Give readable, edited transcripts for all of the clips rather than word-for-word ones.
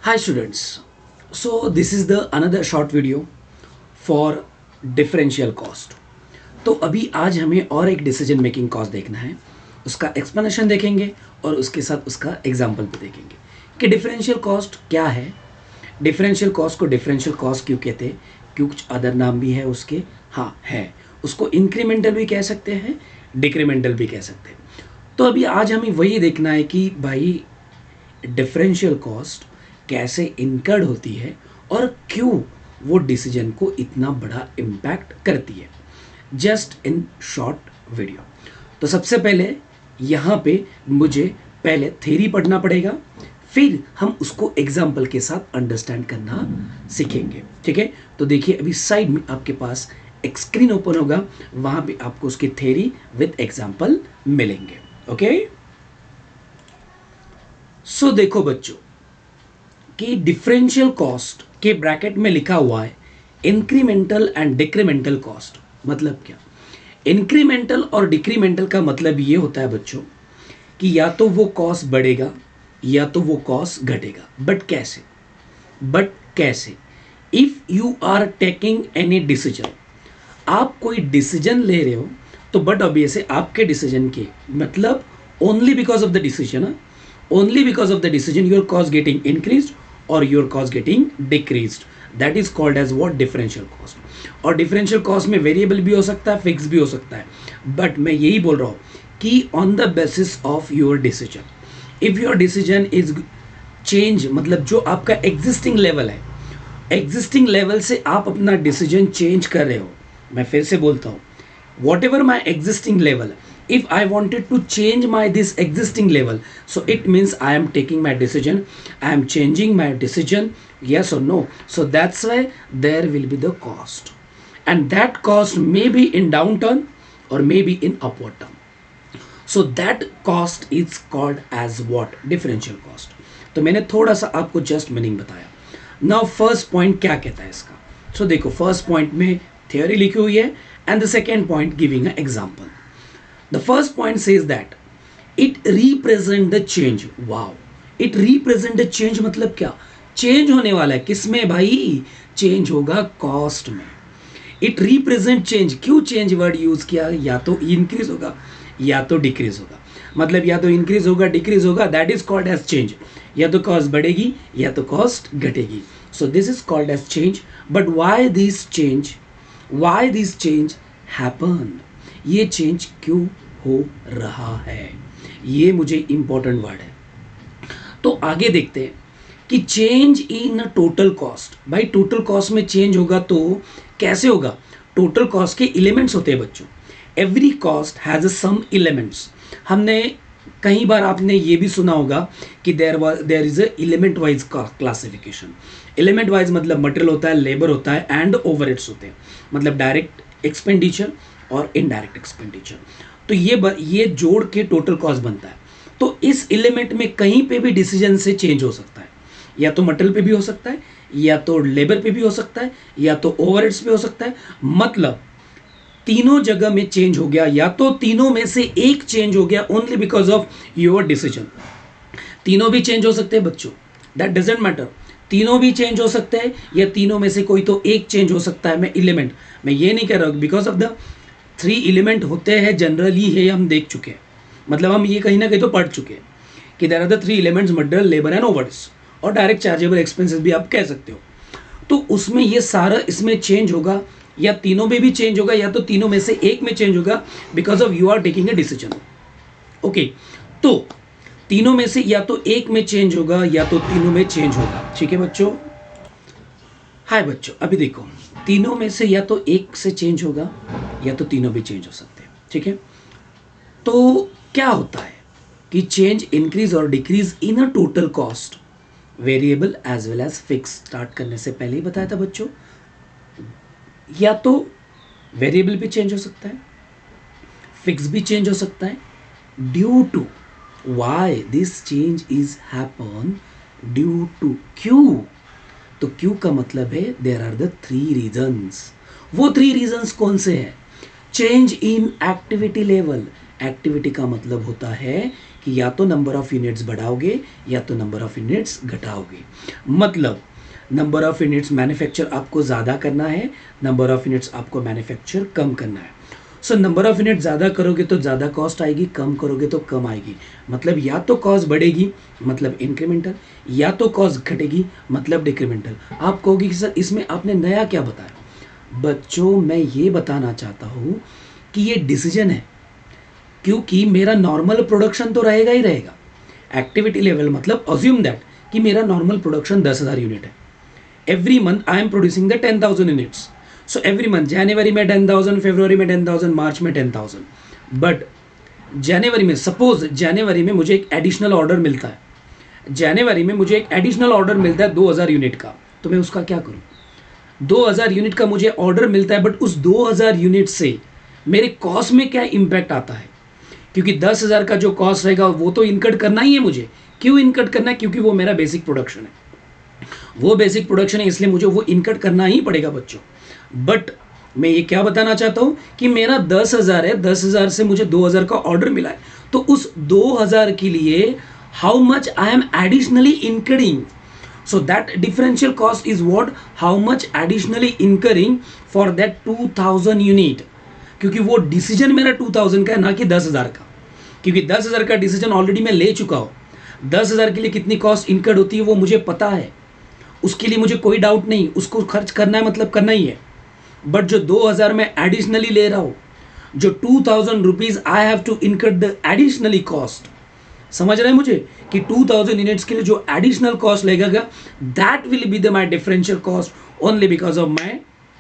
Hi students, so this is the another short video for differential cost. तो अभी आज हमें और एक डिसीजन मेकिंग कॉस्ट देखना है, उसका एक्सप्लेनेशन देखेंगे और उसके साथ उसका एग्जांपल भी देखेंगे कि डिफरेंशियल कॉस्ट क्या है, डिफरेंशियल कॉस्ट को डिफरेंशियल कॉस्ट क्यों कहते हैं, क्यों कुछ अदर नाम भी है उसके, हाँ है, उसको इंक्रीमेंटल भी कह सकते हैं, डिक्रीमेंटल भी कह सकते हैं। तो अभी आज हमें वही देखना है कि भाई डिफरेंशियल कॉस्ट कैसे इनकर्ड होती है और क्यों वो डिसीजन को इतना बड़ा इम्पैक्ट करती है, जस्ट इन शॉर्ट वीडियो। तो सबसे पहले यहाँ पे मुझे पहले थ्योरी पढ़ना पड़ेगा, फिर हम उसको एग्जाम्पल के साथ अंडरस्टैंड करना सीखेंगे। ठीक है, तो देखिए अभी साइड में आपके पास एक स्क्रीन ओपन होगा, वहाँ पे आपको उसकी थ्योरी विद एग्जाम्पल मिलेंगे। ओके, सो देखो बच्चों कि डिफरेंशियल कॉस्ट के ब्रैकेट में लिखा हुआ है इंक्रीमेंटल एंड डिक्रीमेंटल कॉस्ट। मतलब क्या, इंक्रीमेंटल और डिक्रीमेंटल का मतलब ये होता है बच्चों कि या तो वो कॉस्ट बढ़ेगा या तो वो कॉस्ट घटेगा। बट कैसे if you are taking any decision, आप कोई डिसीजन ले रहे हो तो बट ऑब्वियस है आपके डिसीजन के मतलब only because of the decision, only because of the decision your cost getting increased or your cost getting decreased, that is called as what, differential cost। और differential cost में variable भी हो सकता है, fix भी हो सकता है, बट मैं यही बोल रहा हूँ कि on the basis of your decision, if your decision is change, मतलब जो आपका existing level है, existing level से आप अपना decision change कर रहे हो। मैं फिर से बोलता हूँ, whatever my existing level, if I wanted to change my this existing level, so it means I am taking my decision, I am changing my decision, yes or no, so that's why there will be the cost, and that cost may be in downturn or maybe in upward turn, so that cost is called as what, differential cost। तो मैंने थोड़ा सा आपको just meaning बताया। Now first point क्या कहता है इसका, सो देखो फर्स्ट पॉइंट में थ्योरी लिखी हुई है and the second point giving a example. The first point says that it represent the change। wow, it represent the change मतलब क्या, चेंज होने वाला है किसमें भाई, चेंज होगा कॉस्ट में। इट रिप्रेजेंट चेंज, क्यों चेंज वर्ड यूज किया, या तो इंक्रीज होगा या तो डिक्रीज होगा, मतलब या तो इंक्रीज होगा डिक्रीज होगा, that is called as change. या तो कॉस्ट बढ़ेगी या तो कॉस्ट घटेगी, so this is called as change. But why this change happen, ये चेंज क्यों हो रहा है, ये मुझे इंपॉर्टेंट वर्ड है। तो आगे देखते हैं कि चेंज इन टोटल कॉस्ट, भाई टोटल कॉस्ट में चेंज होगा तो कैसे होगा, टोटल कॉस्ट के एलिमेंट्स होते हैं बच्चों, every cost has some elements. हमने कई बार आपने ये भी सुना होगा कि there is a element wise element wise मतलब मटेरियल होता है, लेबर होता है एंड ओवरहेड्स होते हैं, मतलब डायरेक्ट एक्सपेंडिचर और इनडायरेक्ट एक्सपेंडिचर। तो ये जोड़ के टोटल कॉस्ट बनता है। तो इस एलिमेंट में कहीं पे भी डिसीजन से चेंज हो सकता है, या तो मटेरियल पे भी हो सकता है, या तो लेबर पे भी हो सकता है, या तो ओवरहेड्स पे हो सकता है, मतलब तीनों जगह में चेंज हो गया, या तो तीनों में से एक चेंज हो गया only because of your decision. तीनों भी चेंज हो सकते हैं बच्चों, दैट डजेंट मैटर, तीनों भी चेंज हो सकते हैं या तीनों में से कोई तो एक चेंज हो सकता है। मैं एलिमेंट, मैं ये नहीं कह रहा हूँ because of the three element होते हैं जनरली, है हम देख चुके हैं, मतलब हम ये कहीं ना कहीं तो पढ़ चुके हैं कि there are the three elements, material, labour and overheads, और डायरेक्ट चार्जेबल एक्सपेंसेस भी आप कह सकते हो। तो उसमें ये सारा इसमें चेंज होगा, या तीनों में भी चेंज होगा या तो तीनों में से एक में चेंज होगा because of you are taking a decision. Okay, तो तीनों में से या तो एक में चेंज होगा या तो तीनों में चेंज होगा। ठीक है बच्चों, हाय बच्चों, अभी देखो तीनों में से या तो एक से चेंज होगा या तो तीनों भी चेंज हो सकते हैं। ठीक है, तो क्या होता है कि चेंज इंक्रीज और decrease in a total cost, variable as well as fix. Start करने से पहले ही बताया था बच्चों, या तो वेरिएबल भी चेंज हो सकता है, फिक्स भी चेंज हो सकता है, due to why this change is happen, due to क्यों। तो क्यों का मतलब है there are the three reasons. वो थ्री रीजंस कौन से हैं, change in activity level, activity का मतलब होता है कि या तो नंबर ऑफ यूनिट्स बढ़ाओगे या तो नंबर ऑफ यूनिट्स घटाओगे। मतलब नंबर ऑफ यूनिट्स मैन्युफैक्चर आपको ज़्यादा करना है, नंबर ऑफ यूनिट्स आपको मैन्युफैक्चर कम करना है। सो नंबर ऑफ यूनिट ज़्यादा करोगे तो ज़्यादा कॉस्ट आएगी, कम करोगे तो कम आएगी। मतलब या तो कॉस्ट बढ़ेगी मतलब इंक्रीमेंटल, या तो कॉस्ट घटेगी मतलब डिक्रीमेंटल। आप कहोगे कि सर इसमें आपने नया क्या बताया? बच्चों मैं ये बताना चाहता हूँ कि ये डिसीजन है, क्योंकि मेरा नॉर्मल प्रोडक्शन तो रहेगा ही रहेगा। एक्टिविटी लेवल मतलब अज्यूम दैट कि मेरा नॉर्मल प्रोडक्शन 10,000 यूनिट है। Every month I am producing the 10,000 units. So every month जनवरी में 10,000, फरवरी में 10,000, मार्च में 10,000। बट जनवरी में सपोज जनवरी में मुझे एक एडिशनल ऑर्डर मिलता है, जनवरी में मुझे एक एडिशनल ऑर्डर मिलता है 2,000 यूनिट का, तो मैं उसका क्या करूँ? 2,000 यूनिट का मुझे ऑर्डर मिलता है, बट उस 2,000 यूनिट से मेरे कॉस्ट में क्या इम्पैक्ट आता है? क्योंकि 10,000 का जो कॉस्ट रहेगा वो तो इनकट करना ही है मुझे। क्यों इनकट करना है? क्योंकि वो मेरा बेसिक प्रोडक्शन है, वो बेसिक प्रोडक्शन है, इसलिए मुझे वो इनकट करना ही पड़ेगा बच्चों। बट मैं ये क्या बताना चाहता हूँ कि मेरा 10,000 है, 10,000 से मुझे 2,000 का ऑर्डर मिला है, तो उस 2,000 के लिए how much I am additionally incurring? So that differential cost is what? How much additionally incurring for that 2,000 unit? क्योंकि वो डिसीजन मेरा 2,000 का है, ना कि 10,000 का। क्योंकि 10,000 का डिसीजन ऑलरेडी मैं ले चुका हूँ। 10,000 के लिए कितनी कॉस्ट इनकर्ड होती है वो मुझे पता है, उसके लिए मुझे कोई डाउट नहीं, उसको खर्च करना है मतलब करना ही है। बट जो 2,000 मैं एडिशनली ले रहा हूँ, जो 2,000 rupees I have to incurred the additionally cost, समझ रहे हैं मुझे कि 2,000 यूनिट्स के लिए जो एडिशनल कॉस्ट लगेगा that will be the my differential cost only because of my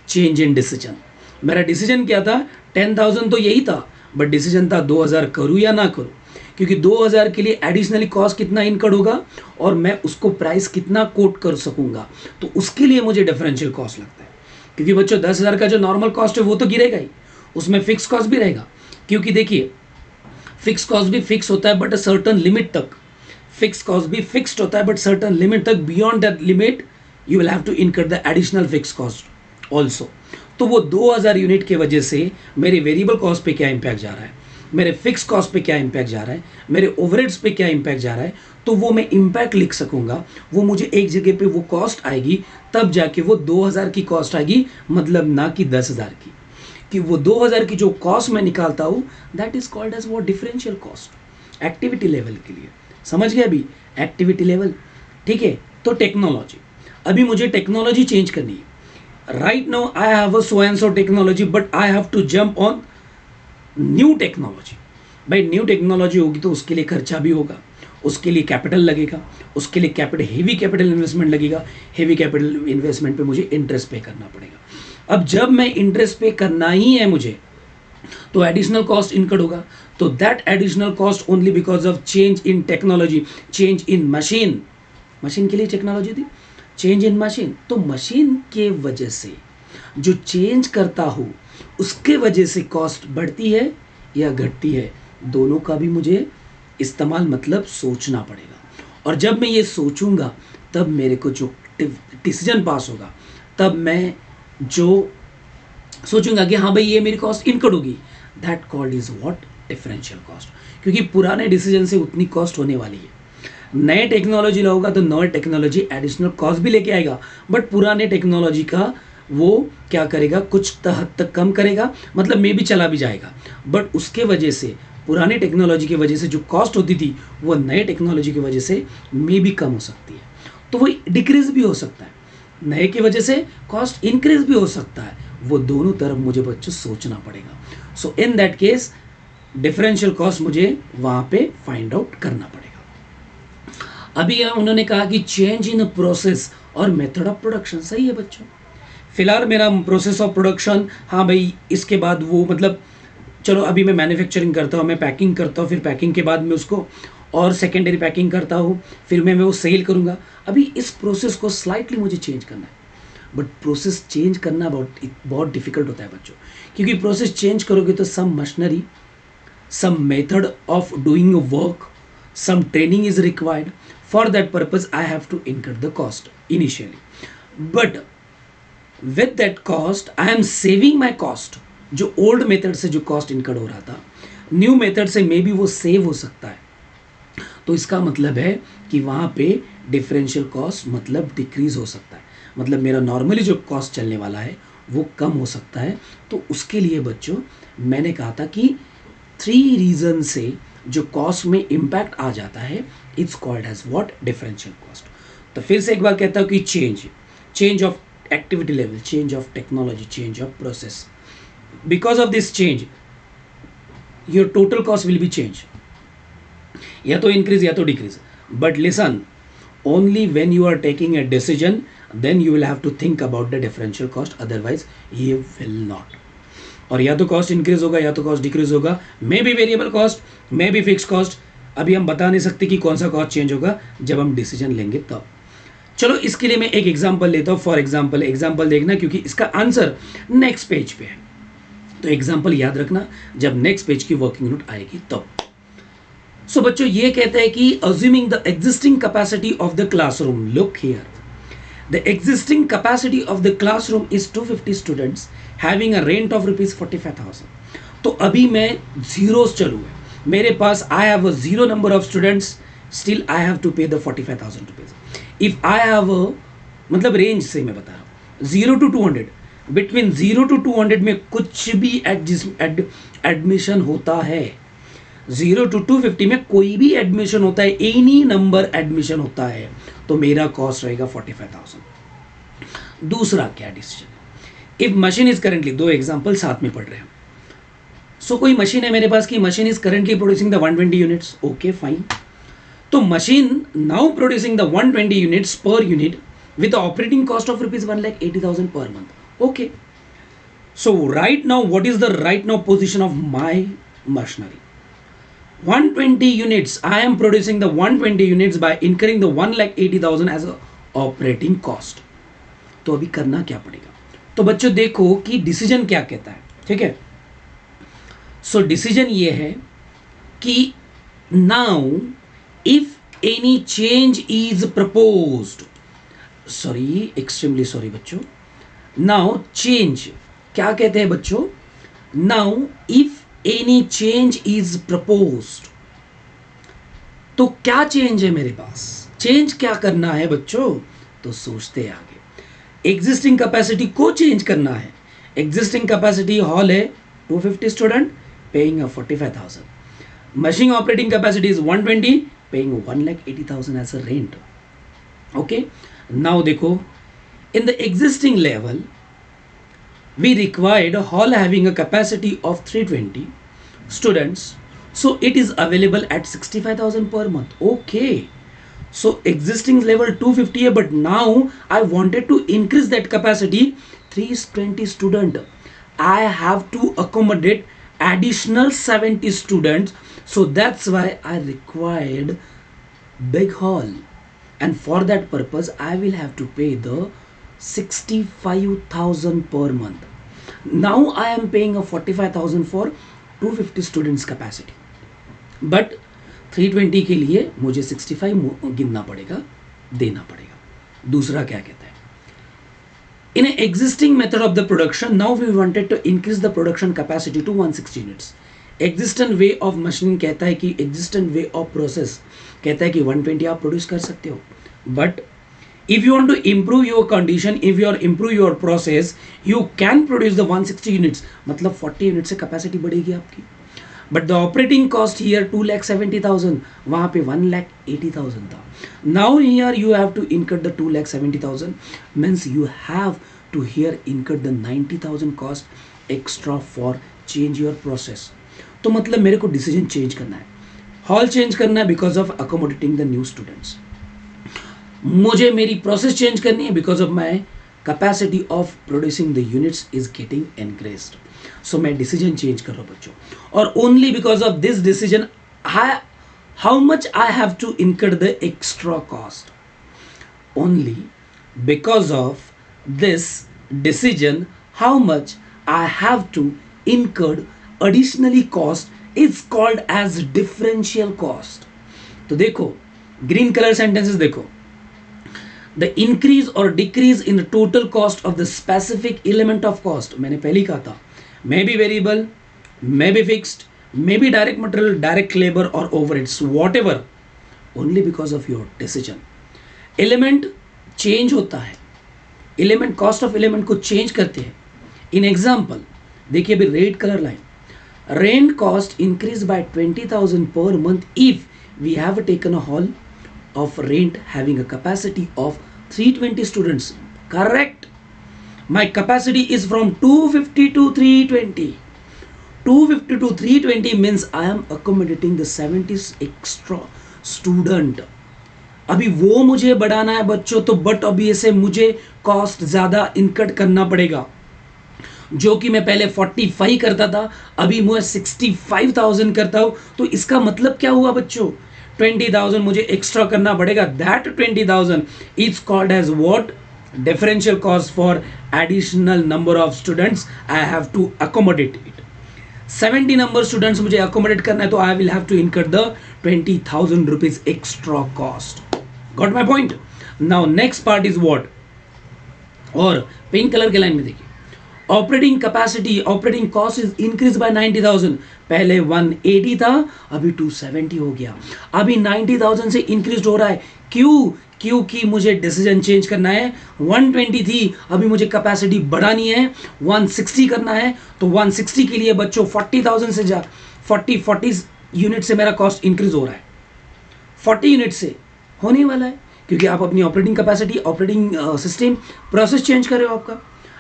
change in decision. मेरा डिसीजन क्या था? 10,000 तो यही था, बट डिसीजन था 2,000 करूँ या ना करूँ, क्योंकि 2,000 के लिए एडिशनली कॉस्ट कितना इनकर्ड होगा और मैं उसको प्राइस कितना कोट कर सकूंगा, तो उसके लिए मुझे डिफरेंशियल कॉस्ट लगता है। क्योंकि बच्चों 10,000 का जो नॉर्मल कॉस्ट है वो तो गिरेगा ही, उसमें फिक्स कॉस्ट भी रहेगा। क्योंकि देखिए फिक्स कॉस्ट भी फिक्स होता है बट अ सर्टन लिमिट तक, फिक्स कॉस्ट भी फिक्स्ड होता है बट सर्टन लिमिट तक, beyond that limit you will have to incur the additional fix cost also. तो वो 2,000 यूनिट की वजह से मेरे वेरिएबल कॉस्ट पे क्या इम्पैक्ट जा रहा है, मेरे फिक्स कॉस्ट पे क्या इम्पैक्ट जा रहा है, मेरे ओवरहेड्स पे क्या इम्पैक्ट जा रहा है, तो वो मैं इम्पैक्ट लिख सकूंगा। वो मुझे एक जगह पे वो कॉस्ट आएगी, तब जाके वो 2,000 की कॉस्ट आएगी, मतलब ना कि 10,000 की। कि वो 2,000 की जो कॉस्ट मैं निकालता हूँ दैट इज कॉल्ड एज वो डिफरेंशियल कॉस्ट एक्टिविटी लेवल के लिए। समझ गए अभी? एक्टिविटी लेवल, ठीक है। तो टेक्नोलॉजी, अभी मुझे टेक्नोलॉजी चेंज करनी है। Right now I have a so and so technology, but I have to jump on new technology. भाई न्यू टेक्नोलॉजी होगी तो उसके लिए खर्चा भी होगा, उसके लिए कैपिटल लगेगा, उसके लिए कैपिटल हेवी कैपिटल इन्वेस्टमेंट लगेगा, हेवी कैपिटल इन्वेस्टमेंट पे मुझे इंटरेस्ट पे करना पड़ेगा। अब जब मैं इंटरेस्ट पे करना ही है मुझे, तो एडिशनल कॉस्ट इनकर्ड होगा, तो that additional cost only because of change in technology, change in machine. Machine के लिए टेक्नोलॉजी थी, चेंज इन मशीन, तो मशीन के वजह से जो चेंज करता हूँ उसके वजह से कॉस्ट बढ़ती है या घटती है, दोनों का भी मुझे इस्तेमाल मतलब सोचना पड़ेगा। और जब मैं ये सोचूंगा तब मेरे को जो डिसीजन पास होगा, तब मैं जो सोचूंगा कि हाँ भाई ये मेरी कॉस्ट इनकर्ड होगी, that called is what? Differential cost. क्योंकि पुराने डिसीजन से उतनी कॉस्ट होने वाली है, नए टेक्नोलॉजी लाओगा तो नए टेक्नोलॉजी एडिशनल कॉस्ट भी लेके आएगा, बट पुराने टेक्नोलॉजी का वो क्या करेगा, कुछ हद तक कम करेगा, मतलब मे भी चला भी जाएगा, बट उसके वजह से पुराने टेक्नोलॉजी की वजह से जो कॉस्ट होती थी वो नए टेक्नोलॉजी की वजह से मे भी कम हो सकती है, तो वो डिक्रीज भी हो सकता है, नए की वजह से कॉस्ट इंक्रीज भी हो सकता है। वो दोनों तरफ मुझे बच्चों सोचना पड़ेगा। So in that case differential cost मुझे वहां पे फाइंड आउट करना पड़ेगा। अभी उन्होंने कहा कि चेंज इन प्रोसेस और मेथड ऑफ प्रोडक्शन, सही है बच्चों। फिलहाल मेरा प्रोसेस ऑफ प्रोडक्शन, हाँ भाई इसके बाद वो मतलब चलो अभी मैं मैन्युफैक्चरिंग करता हूँ, मैं पैकिंग करता हूँ, फिर पैकिंग के बाद मैं उसको और सेकेंडरी पैकिंग करता हूँ, फिर मैं वो सेल करूँगा। अभी इस प्रोसेस को स्लाइटली मुझे चेंज करना है, बट प्रोसेस चेंज करना बहुत डिफिकल्ट होता है बच्चों, क्योंकि प्रोसेस चेंज करोगे तो some machinery, some method of doing work, some training is required. For that purpose I have to incur the cost initially, but with that cost I am saving my cost. जो old method से जो cost incurred हो रहा था, new method से may be वो save हो सकता है, तो इसका मतलब है कि वहाँ पे डिफरेंशियल कॉस्ट मतलब डिक्रीज हो सकता है, मतलब मेरा नॉर्मली जो कॉस्ट चलने वाला है वो कम हो सकता है। तो उसके लिए बच्चों मैंने कहा था कि 3 रीज़न से जो कॉस्ट में इम्पैक्ट आ जाता है, it's called as what, differential cost. तो फिर से एक बार कहता हूँ कि change of activity level, change of technology, change of process, because of this change your total cost will be change, या तो इंक्रीज या तो decrease. But listen, only when you are taking a decision then you will have to think about the differential cost, otherwise you will not। और या तो cost increase होगा या तो कॉस्ट डिक्रीज होगा, may be variable cost, may be fix cost. अभी हम बता नहीं सकते कि कौन सा कॉस्ट चेंज होगा, जब हम डिसीजन लेंगे तब। चलो इसके लिए मैं एक एग्जांपल लेता हूँ। फॉर एग्जांपल देखना, क्योंकि इसका आंसर नेक्स्ट पेज पे है, तो एग्जांपल याद रखना जब नेक्स्ट पेज की वर्किंग नोट आएगी तब। सो बच्चों ये कहता है कि assuming the existing capacity of the classroom, look here, the existing capacity of the classroom is 250 students having a rent of ₹45,000। तो अभी मैं जीरोस चलू है, मेरे पास I have a zero number of students, still I have to pay the ₹45,000। If I have मतलब range से मैं बता रहा हूँ 0 to 200, बिटवीन 0 to 200 में कुछ भी एडमिशन होता है, 0 to 250 में कोई भी एडमिशन होता है, एनी नंबर एडमिशन होता है, तो मेरा कॉस्ट रहेगा 45,000। दूसरा क्या decision, if machine is currently, दो एग्जांपल साथ में पढ़ रहे हैं। सो कोई मशीन है मेरे पास की machine is currently producing the 120 units, okay fine. तो machine now producing the 120 units per unit with the operating cost of rupees 1,80,000 per month. Okay. So right now, what is the right now position of my machinery? 120 units. I am producing the 120 units by incurring the 1,80,000 as a operating cost. तो अभी करना क्या पड़ेगा? तो बच्चों देखो कि decision क्या कहता है, ठीक है? सो डिसीजन ये है कि now if any change is proposed, sorry, extremely sorry बच्चों, नाउ चेंज क्या कहते हैं बच्चों, now if any change is proposed, तो क्या चेंज है मेरे पास, चेंज क्या करना है बच्चों, तो सोचते हैं आगे। एग्जिस्टिंग कैपेसिटी को चेंज करना है, एग्जिस्टिंग कैपेसिटी हॉल है 250 student paying 45,000, machine operating capacity is 120 paying 1,80,000 as a rent. Okay, now देखो, in the existing level we required a hall having a capacity of 320 students, so it is available at 65,000 per month. Okay, so existing level 250 है, but now I wanted to increase that capacity 320 student, I have to accommodate additional 70 students, so that's why I required big hall, and for that purpose I will have to pay the 65,000 per month. Now I am paying a 45,000 for 250 students capacity, but 320 के लिए मुझे 65 गिनना पड़ेगा, देना पड़ेगा। दूसरा क्या कहता है, in an existing method of the production now we wanted to increase the production capacity to 160 units. Existent way of machining कहता है कि एग्जिस्टेंट वे ऑफ प्रोसेस कहता है कि 120 आप प्रोड्यूस कर सकते हो, but if you want to improve your condition, if you are improve your process, you can produce the 160 units, मतलब 40 यूनिट से कैपेसिटी बढ़ेगी आपकी। But the operating cost here 2,70,000, वहाँ पे 1,80,000 था। Now here you have to incur the 2,70,000, means you have to here incur the 90,000 cost extra for change your process. तो मतलब मेरे को डिसीजन चेंज करना है, हॉल चेंज करना है because of accommodating the new students, मुझे मेरी प्रोसेस चेंज करनी है because of my capacity of producing the units is getting increased. So मैं डिसीजन चेंज कर रहा हूँ बच्चों, और only because of this decision how much I have to incur the extra cost, only because of this decision how much I have to incurred additionally cost is called as differential cost। तो देखो green colour sentences देखो, the increase or decrease in the total cost of the specific element of cost, मैंने पहले ही कहा था, may be variable, may be fixed, may be direct material, direct labor or overheads, whatever only because of your decision. Element change होता है, element cost of element को change करते हैं। In example देखिए अभी red colour line, rent cost increase by 20,000 per month if we have taken a hall of rent having a capacity of 320 students. Correct. My capacity is from 250 to 320. 250 to 320 means I am accommodating the 70 extra student. अभी वो मुझे बढ़ाना है बच्चों, तो but अभी ऐसे मुझे कॉस्ट ज़्यादा इनकट करना पड़ेगा। जो कि मैं पहले 45 करता था, अभी मैं 65,000 करता हूँ। तो इसका मतलब क्या हुआ बच्चों, 20,000 मुझे एक्स्ट्रा करना पड़ेगा। That 20,000 is called as what, differential cost for additional number of students I have to accommodate it. 70 number students मुझे अकोमोडेट करना है, तो I will have to incur the 20,000 rupees extra cost. Got my point. Now next part is what, और pink colour के line में देखिए, operating capacity, operating cost is increase by 90,000। पहले 180 था, अभी 270 हो गया। अभी 90,000 से इंक्रीज हो रहा है, क्यों? क्योंकि मुझे डिसीजन चेंज करना है। 120 थी, अभी मुझे कैपेसिटी बढ़ानी है, 160 करना है। तो 160 के लिए बच्चों 40,000 से 40 यूनिट से मेरा कॉस्ट इंक्रीज हो रहा है। 40 यूनिट से होने वाला है, क्योंकि आप अपनी operating capacity, operating system, process change कर रहे हो। आपका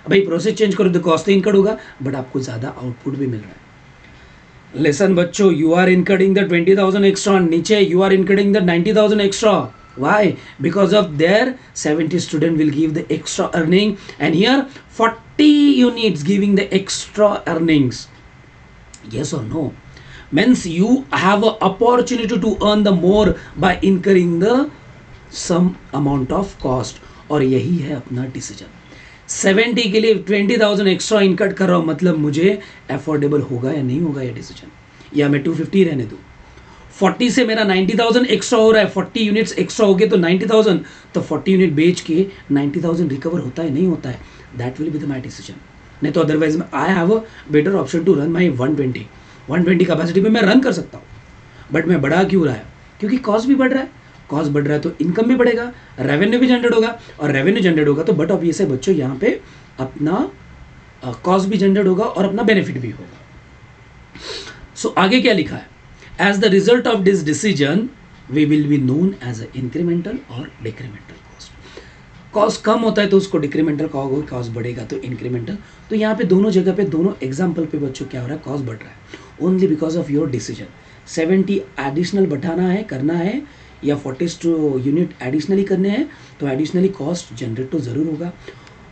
भाई प्रोसेस चेंज करो तो कॉस्ट तो इनकट होगा, बट आपको ज़्यादा आउटपुट भी मिल रहा है। लेसन बच्चों, you are including the 20,000 extra, नीचे you are including the 90,000 extra. Why? Because of their 70 student will give the extra earning, and here 40 units giving the extra earnings. Yes or no? Means you have an opportunity to earn the more by incurring the some amount of cost. और यही है अपना decision. 70 के लिए 20,000 extra इनकट कर रहा हूँ, मतलब मुझे अफोर्डेबल होगा या नहीं होगा ये डिसीजन, या मैं 250 रहने दूँ। 40 से मेरा 90,000 एक्स्ट्रा हो रहा है, 40 यूनिट्स एक्स्ट्रा हो गए तो 90,000, तो 40 यूनिट बेच के 90,000 रिकवर होता है नहीं होता है, that will be the my decision. नहीं तो otherwise I have a better option to run my 120 capacity पे मैं रन कर सकता हूँ। बट मैं बढ़ा क्यों रहा है? क्योंकि कॉस्ट भी बढ़ रहा है, कॉस्ट बढ़ रहा है तो इनकम भी बढ़ेगा, रेवेन्यू भी जनरेट होगा, और रेवेन्यू जनरेट होगा तो बट ऑब्वियस है बच्चों यहाँ पे अपना कॉस्ट भी जनरेट होगा और अपना बेनिफिट भी होगा। सो आगे क्या लिखा है, as the result of this decision we will be known as a incremental और decremental cost। कॉस्ट कम होता है तो उसको डिक्रीमेंटल कहोगे, कॉस्ट बढ़ेगा तो इंक्रीमेंटल। तो यहाँ पे दोनों जगह पे, दोनों एग्जाम्पल पे बच्चों क्या हो रहा है, कॉस्ट बढ़ रहा है only because of your decision. 70 additional बढ़ाना है, करना है, या 40 यूनिट एडिशनली करने हैं, तो एडिशनली कॉस्ट जनरेट तो ज़रूर होगा।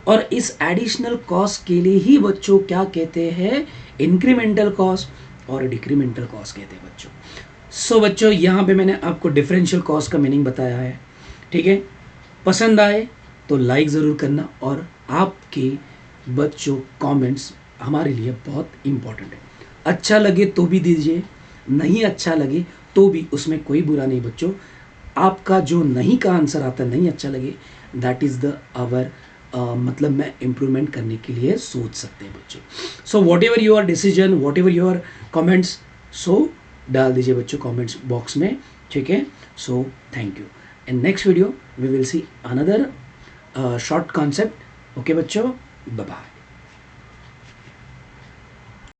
और इस एडिशनल कॉस्ट के लिए ही बच्चों क्या कहते हैं, इंक्रीमेंटल कॉस्ट और डिक्रीमेंटल कॉस्ट कहते हैं बच्चों। सो बच्चों यहाँ पे मैंने आपको डिफरेंशियल कॉस्ट का मीनिंग बताया है, ठीक है। पसंद आए तो लाइक ज़रूर करना, और आपके बच्चों कमेंट्स हमारे लिए बहुत इम्पोर्टेंट है। अच्छा लगे तो भी दीजिए, नहीं अच्छा लगे तो भी उसमें कोई बुरा नहीं बच्चों। आपका जो नहीं का आंसर आता, नहीं अच्छा लगे, दैट इज़ द आवर मतलब मैं इम्प्रूवमेंट करने के लिए सोच सकते हैं बच्चों। So whatever your decision, whatever your comments, so डाल दीजिए बच्चों कमेंट्स बॉक्स में, ठीक है। So thank you. In next video we will see another short concept. Okay बच्चों, बाय बाय।